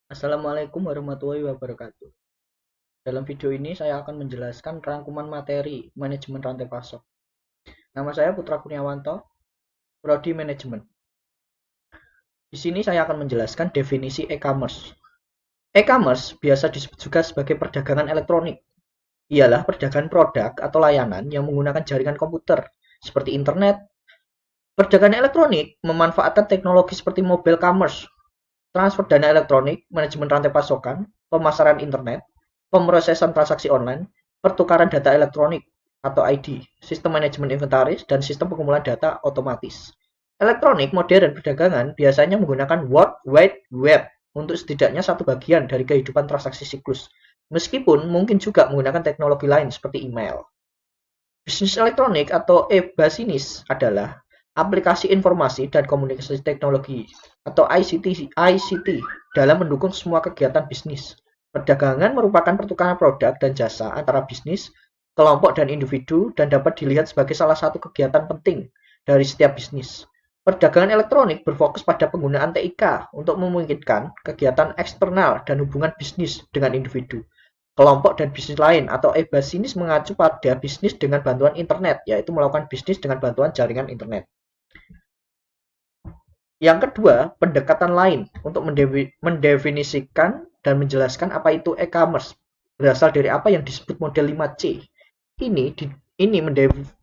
Assalamualaikum warahmatullahi wabarakatuh. Dalam video ini saya akan menjelaskan rangkuman materi manajemen rantai pasok. Nama saya Putra Kurniawanto, Prodi Manajemen. Di sini saya akan menjelaskan definisi e-commerce. E-commerce biasa disebut juga sebagai perdagangan elektronik. Ialah perdagangan produk atau layanan yang menggunakan jaringan komputer seperti internet. Perdagangan elektronik memanfaatkan teknologi seperti mobile commerce, transfer dana elektronik, manajemen rantai pasokan, pemasaran internet, pemrosesan transaksi online, pertukaran data elektronik atau ID, sistem manajemen inventaris, dan sistem pengumpulan data otomatis. Elektronik modern perdagangan biasanya menggunakan World Wide Web untuk setidaknya satu bagian dari kehidupan transaksi siklus, meskipun mungkin juga menggunakan teknologi lain seperti email. Bisnis elektronik atau e-business adalah aplikasi informasi dan komunikasi teknologi atau ICT dalam mendukung semua kegiatan bisnis. Perdagangan merupakan pertukaran produk dan jasa antara bisnis, kelompok, dan individu dan dapat dilihat sebagai salah satu kegiatan penting dari setiap bisnis. Perdagangan elektronik berfokus pada penggunaan TIK untuk memungkinkan kegiatan eksternal dan hubungan bisnis dengan individu, kelompok, dan bisnis lain atau e-business mengacu pada bisnis dengan bantuan internet, yaitu melakukan bisnis dengan bantuan jaringan internet. Yang kedua, pendekatan lain untuk mendefinisikan dan menjelaskan apa itu e-commerce berasal dari apa yang disebut model 5C. Ini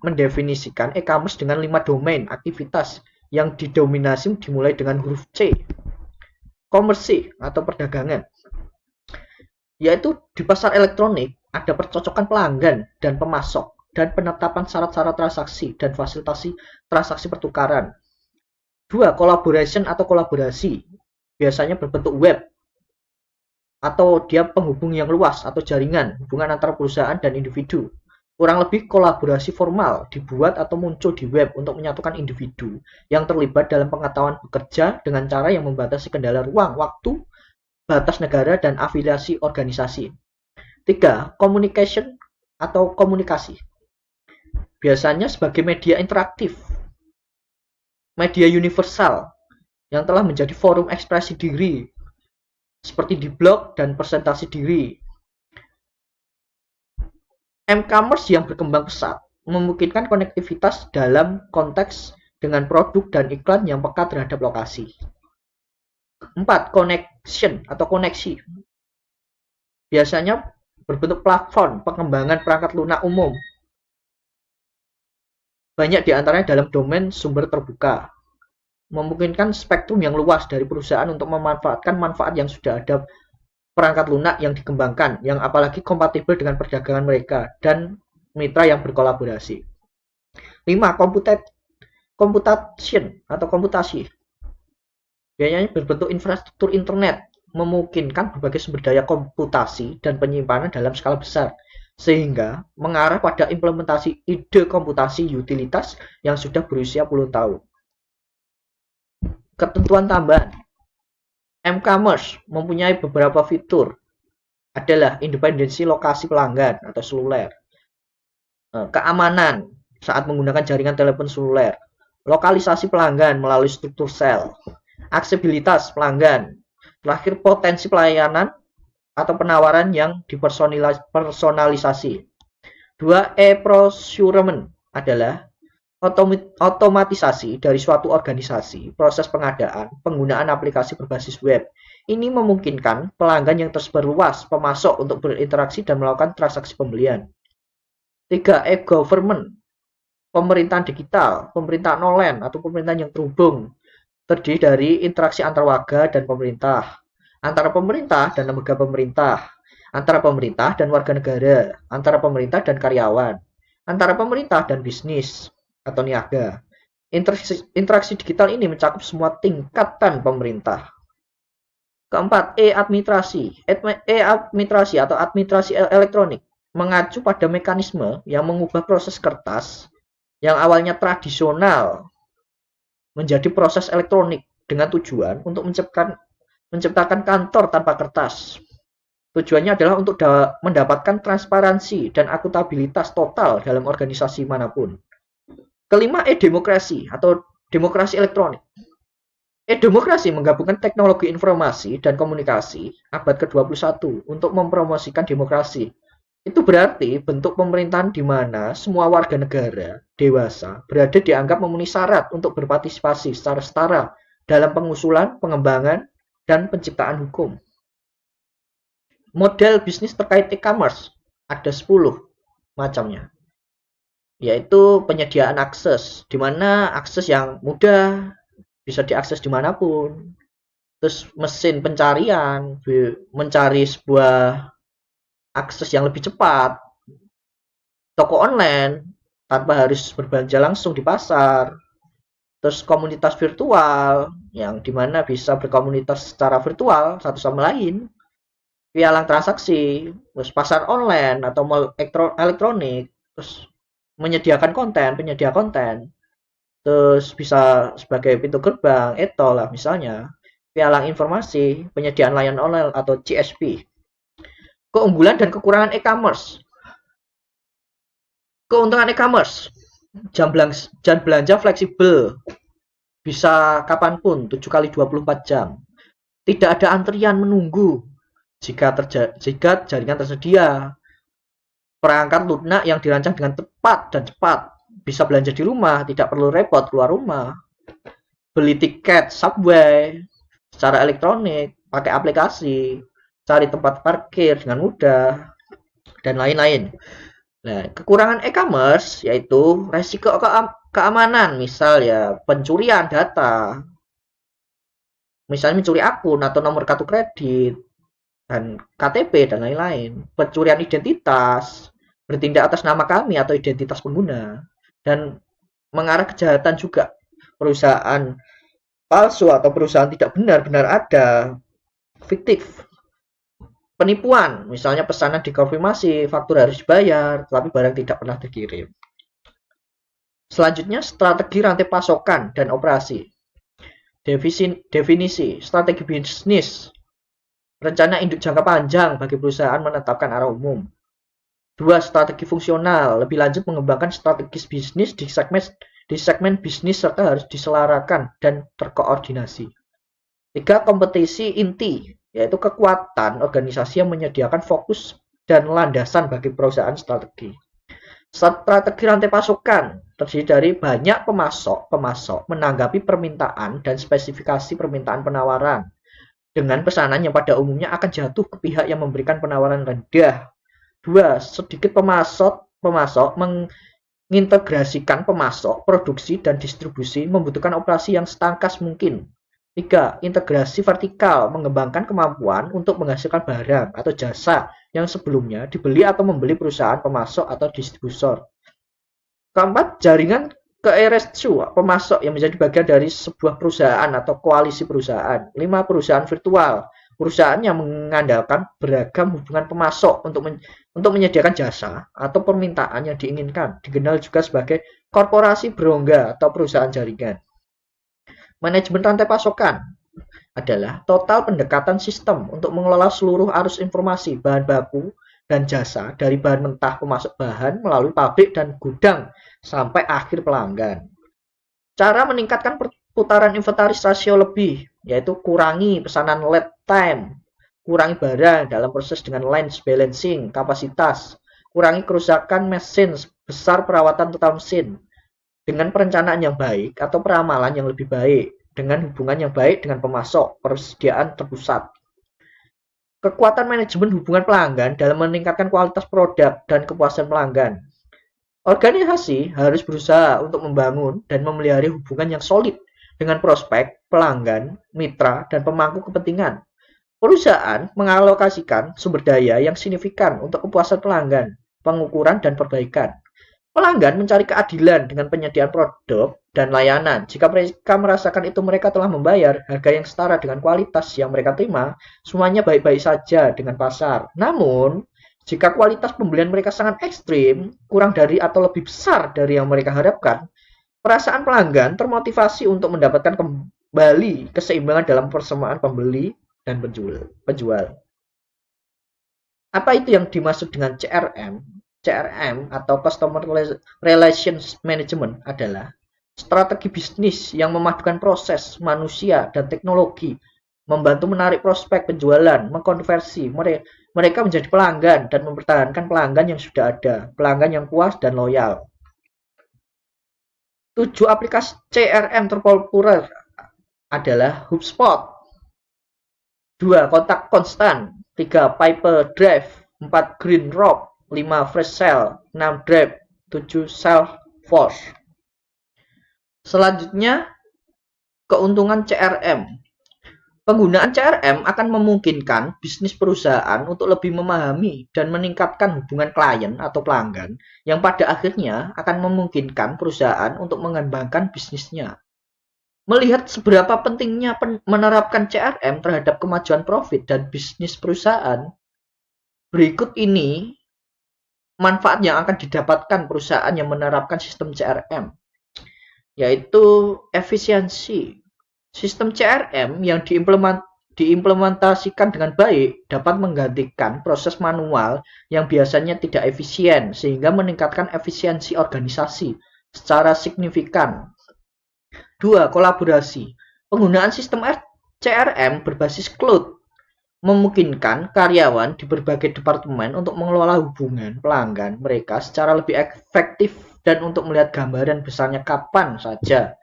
mendefinisikan e-commerce dengan 5 domain aktivitas yang didominasi dimulai dengan huruf C. Komersi atau perdagangan, yaitu di pasar elektronik ada percocokan pelanggan dan pemasok dan penetapan syarat-syarat transaksi dan fasilitasi transaksi pertukaran. Dua, collaboration atau kolaborasi, biasanya berbentuk web atau dia penghubung yang luas atau jaringan hubungan antara perusahaan dan individu. Kurang lebih kolaborasi formal dibuat atau muncul di web untuk menyatukan individu yang terlibat dalam pengetahuan bekerja dengan cara yang membatasi kendala ruang, waktu, batas negara, dan afiliasi organisasi. Tiga, communication atau komunikasi. Biasanya sebagai media interaktif, media universal yang telah menjadi forum ekspresi diri, seperti di blog dan presentasi diri. M-commerce yang berkembang pesat memungkinkan konektivitas dalam konteks dengan produk dan iklan yang peka terhadap lokasi. 4. Connection atau koneksi. Biasanya berbentuk platform pengembangan perangkat lunak umum. Banyak di antaranya dalam domain sumber terbuka. Memungkinkan spektrum yang luas dari perusahaan untuk memanfaatkan manfaat yang sudah ada perangkat lunak yang dikembangkan, yang apalagi kompatibel dengan perdagangan mereka dan mitra yang berkolaborasi. 5. Computation atau komputasi. Biasanya berbentuk infrastruktur internet, memungkinkan berbagai sumber daya komputasi dan penyimpanan dalam skala besar, sehingga mengarah pada implementasi ide komputasi utilitas yang sudah berusia puluhan tahun. Ketentuan tambahan. M-commerce mempunyai beberapa fitur, adalah independensi lokasi pelanggan atau seluler, keamanan saat menggunakan jaringan telepon seluler, lokalisasi pelanggan melalui struktur sel, aksesibilitas pelanggan, terakhir potensi pelayanan atau penawaran yang dipersonalisasi. 2. E-procurement adalah otomatisasi dari suatu organisasi, proses pengadaan, penggunaan aplikasi berbasis web. Ini memungkinkan pelanggan yang tersebar luas, pemasok untuk berinteraksi dan melakukan transaksi pembelian. 3. E-government, pemerintahan digital, pemerintahan online atau pemerintahan yang terhubung, terdiri dari interaksi antar warga dan pemerintah, antara pemerintah dan lembaga pemerintah, antara pemerintah dan warga negara, antara pemerintah dan karyawan, antara pemerintah dan bisnis atau niaga. Interaksi digital ini mencakup semua tingkatan pemerintah. Keempat, e-administrasi. E-administrasi atau administrasi elektronik mengacu pada mekanisme yang mengubah proses kertas yang awalnya tradisional menjadi proses elektronik dengan tujuan untuk menciptakan kantor tanpa kertas. Tujuannya adalah untuk mendapatkan transparansi dan akuntabilitas total dalam organisasi manapun. Kelima, e-demokrasi atau demokrasi elektronik. E-demokrasi menggabungkan teknologi informasi dan komunikasi abad ke-21 untuk mempromosikan demokrasi. Itu berarti bentuk pemerintahan di mana semua warga negara dewasa berada dianggap memenuhi syarat untuk berpartisipasi secara setara dalam pengusulan, pengembangan, dan penciptaan hukum. Model bisnis terkait e-commerce ada 10 macamnya, yaitu penyediaan akses, di mana akses yang mudah bisa diakses dimanapun. Terus mesin pencarian, mencari sebuah akses yang lebih cepat, toko online tanpa harus berbelanja langsung di pasar. Terus komunitas virtual yang dimana bisa berkomunitas secara virtual satu sama lain, pialang transaksi, terus pasar online atau mall elektronik, terus menyediakan konten, penyedia konten, terus bisa sebagai pintu gerbang, etol lah misalnya, pialang informasi, penyediaan layanan online atau CSP. Keunggulan dan kekurangan e-commerce. Keuntungan e-commerce, jam belanja fleksibel, bisa kapanpun, 7 kali 24 jam. Tidak ada antrian menunggu jika jaringan tersedia. Perangkat lunak yang dirancang dengan tepat dan cepat. Bisa belanja di rumah, tidak perlu repot keluar rumah. Beli tiket subway secara elektronik, pakai aplikasi, cari tempat parkir dengan mudah, dan lain-lain. Nah, kekurangan e-commerce yaitu resiko keamanan, misal ya pencurian data, misalnya mencuri akun atau nomor kartu kredit, dan KTP, dan lain-lain. Pencurian identitas, bertindak atas nama kami atau identitas pengguna, dan mengarah kejahatan juga. Perusahaan palsu atau perusahaan tidak benar-benar ada, fiktif. Penipuan, misalnya pesanan dikonfirmasi, faktur harus dibayar, tetapi barang tidak pernah dikirim. Selanjutnya, strategi rantai pasokan dan operasi. Definisi, strategi bisnis, rencana induk jangka panjang bagi perusahaan menetapkan arah umum. 2. Strategi fungsional, lebih lanjut mengembangkan strategis bisnis di segmen bisnis serta harus diselarakan dan terkoordinasi. 3. Kompetisi inti, yaitu kekuatan organisasi yang menyediakan fokus dan landasan bagi perusahaan strategi. Strategi rantai pasokan terdiri dari banyak pemasok menanggapi permintaan dan spesifikasi permintaan penawaran dengan pesanan yang pada umumnya akan jatuh ke pihak yang memberikan penawaran rendah. 2. Sedikit pemasok mengintegrasikan pemasok, produksi, dan distribusi membutuhkan operasi yang setangkas mungkin. 3. Integrasi vertikal mengembangkan kemampuan untuk menghasilkan barang atau jasa yang sebelumnya dibeli atau membeli perusahaan pemasok atau distributor. 4. Jaringan ke RSU, pemasok yang menjadi bagian dari sebuah perusahaan atau koalisi perusahaan. 5. Perusahaan virtual, perusahaan yang mengandalkan beragam hubungan pemasok untuk menyediakan jasa atau permintaan yang diinginkan, dikenal juga sebagai korporasi berongga atau perusahaan jaringan. Manajemen rantai pasokan adalah total pendekatan sistem untuk mengelola seluruh arus informasi, bahan baku, dan jasa dari bahan mentah pemasok bahan melalui pabrik dan gudang sampai akhir pelanggan. Cara meningkatkan putaran inventaris rasio lebih, yaitu kurangi pesanan lead time, kurangi barang dalam proses dengan line balancing, kapasitas, kurangi kerusakan mesin besar perawatan total mesin, dengan perencanaan yang baik atau peramalan yang lebih baik, dengan hubungan yang baik dengan pemasok, persediaan terpusat. Kekuatan manajemen hubungan pelanggan dalam meningkatkan kualitas produk dan kepuasan pelanggan. Organisasi harus berusaha untuk membangun dan memelihara hubungan yang solid dengan prospek, pelanggan, mitra, dan pemangku kepentingan. Perusahaan mengalokasikan sumber daya yang signifikan untuk kepuasan pelanggan, pengukuran, dan perbaikan. Pelanggan mencari keadilan dengan penyediaan produk dan layanan. Jika mereka merasakan itu mereka telah membayar harga yang setara dengan kualitas yang mereka terima, semuanya baik-baik saja dengan pasar. Namun, jika kualitas pembelian mereka sangat ekstrim, kurang dari atau lebih besar dari yang mereka harapkan, perasaan pelanggan termotivasi untuk mendapatkan kembali keseimbangan dalam persamaan pembeli dan penjual. Apa itu yang dimaksud dengan CRM? CRM atau Customer Relations Management adalah Strategi bisnis yang memadukan proses, manusia, dan teknologi, membantu menarik prospek penjualan, mengkonversi mereka menjadi pelanggan, dan mempertahankan pelanggan yang sudah ada, pelanggan yang puas dan loyal. 7 aplikasi CRM terpopuler adalah HubSpot, 2 Kontak Konstan, 3 Piper Drive, 4 Green Rock, 5 Freshsell, 6 Drive, 7 Salesforce. Selanjutnya, keuntungan CRM. Penggunaan CRM akan memungkinkan bisnis perusahaan untuk lebih memahami dan meningkatkan hubungan klien atau pelanggan, yang pada akhirnya akan memungkinkan perusahaan untuk mengembangkan bisnisnya. Melihat seberapa pentingnya menerapkan CRM terhadap kemajuan profit dan bisnis perusahaan, berikut ini manfaat yang akan didapatkan perusahaan yang menerapkan sistem CRM, yaitu efisiensi. Sistem CRM yang diimplementasikan dengan baik dapat menggantikan proses manual yang biasanya tidak efisien, sehingga meningkatkan efisiensi organisasi secara signifikan. 2. Kolaborasi. Penggunaan sistem CRM berbasis cloud memungkinkan karyawan di berbagai departemen untuk mengelola hubungan pelanggan mereka secara lebih efektif dan untuk melihat gambaran besarnya kapan saja.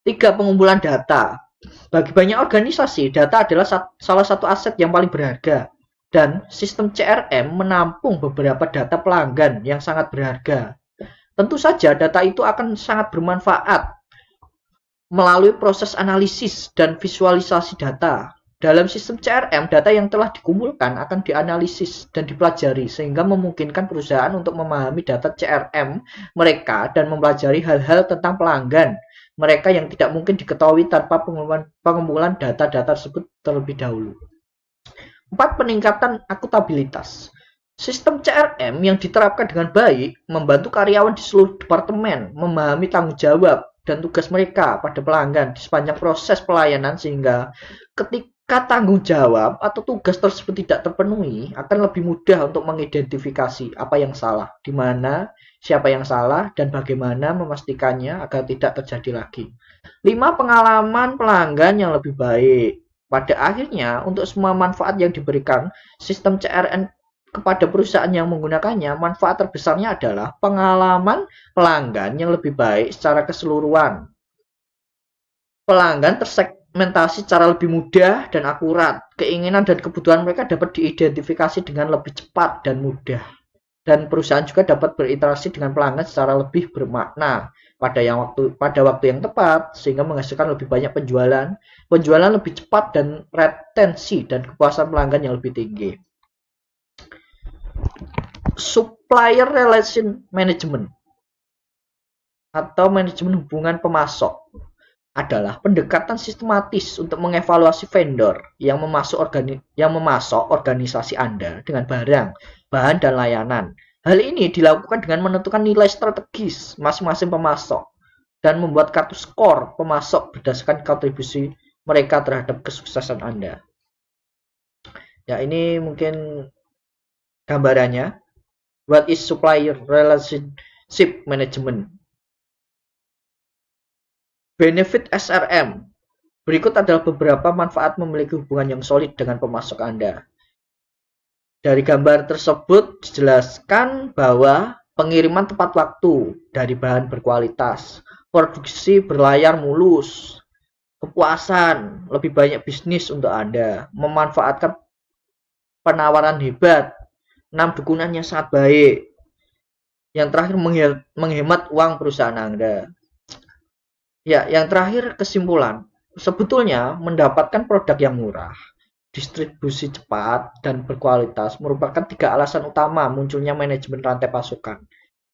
3. Pengumpulan data. Bagi banyak organisasi, data adalah salah satu aset yang paling berharga, dan sistem CRM menampung beberapa data pelanggan yang sangat berharga. Tentu saja data itu akan sangat bermanfaat melalui proses analisis dan visualisasi data. Dalam sistem CRM, data yang telah dikumpulkan akan dianalisis dan dipelajari, sehingga memungkinkan perusahaan untuk memahami data CRM mereka dan mempelajari hal-hal tentang pelanggan mereka yang tidak mungkin diketahui tanpa pengumpulan data-data tersebut terlebih dahulu. 4. Peningkatan akuntabilitas. Sistem CRM yang diterapkan dengan baik membantu karyawan di seluruh departemen memahami tanggung jawab dan tugas mereka pada pelanggan di sepanjang proses pelayanan, sehingga ketika tanggung jawab atau tugas tersebut tidak terpenuhi, akan lebih mudah untuk mengidentifikasi apa yang salah, di mana, siapa yang salah, dan bagaimana memastikannya agar tidak terjadi lagi. 5. Pengalaman pelanggan yang lebih baik. Pada akhirnya, untuk semua manfaat yang diberikan sistem CRM kepada perusahaan yang menggunakannya, manfaat terbesarnya adalah pengalaman pelanggan yang lebih baik secara keseluruhan. Pelanggan tersegmentasi secara lebih mudah dan akurat. Keinginan dan kebutuhan mereka dapat diidentifikasi dengan lebih cepat dan mudah. Dan perusahaan juga dapat berinteraksi dengan pelanggan secara lebih bermakna pada waktu yang tepat, sehingga menghasilkan lebih banyak penjualan lebih cepat, dan retensi dan kepuasan pelanggan yang lebih tinggi. Supplier Relation Management atau manajemen hubungan pemasok adalah pendekatan sistematis untuk mengevaluasi vendor yang memasok organisasi Anda dengan barang, bahan, dan layanan. Hal ini dilakukan dengan menentukan nilai strategis masing-masing pemasok dan membuat kartu skor pemasok berdasarkan kontribusi mereka terhadap kesuksesan Anda. Ya, ini mungkin gambarannya. What is supplier relationship management? Benefit SRM. Berikut adalah beberapa manfaat memiliki hubungan yang solid dengan pemasok Anda. Dari gambar tersebut dijelaskan bahwa pengiriman tepat waktu dari bahan berkualitas, produksi berlayar mulus, kepuasan, lebih banyak bisnis untuk Anda, memanfaatkan penawaran hebat, 6 dukungan yang sangat baik, yang terakhir menghemat uang perusahaan Anda. Ya, yang terakhir kesimpulan. Sebetulnya mendapatkan produk yang murah, distribusi cepat, dan berkualitas merupakan 3 alasan utama munculnya manajemen rantai pasokan.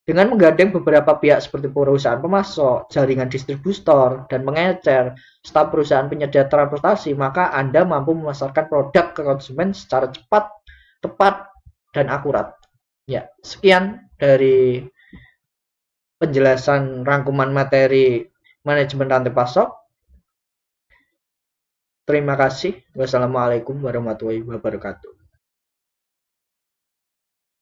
Dengan menggandeng beberapa pihak seperti perusahaan pemasok, jaringan distributor, dan mengecer staf perusahaan penyedia transportasi, maka Anda mampu memasarkan produk ke konsumen secara cepat, tepat, dan akurat. Ya, sekian dari penjelasan rangkuman materi manajemen rantai pasok. Terima kasih. Wassalamualaikum warahmatullahi wabarakatuh.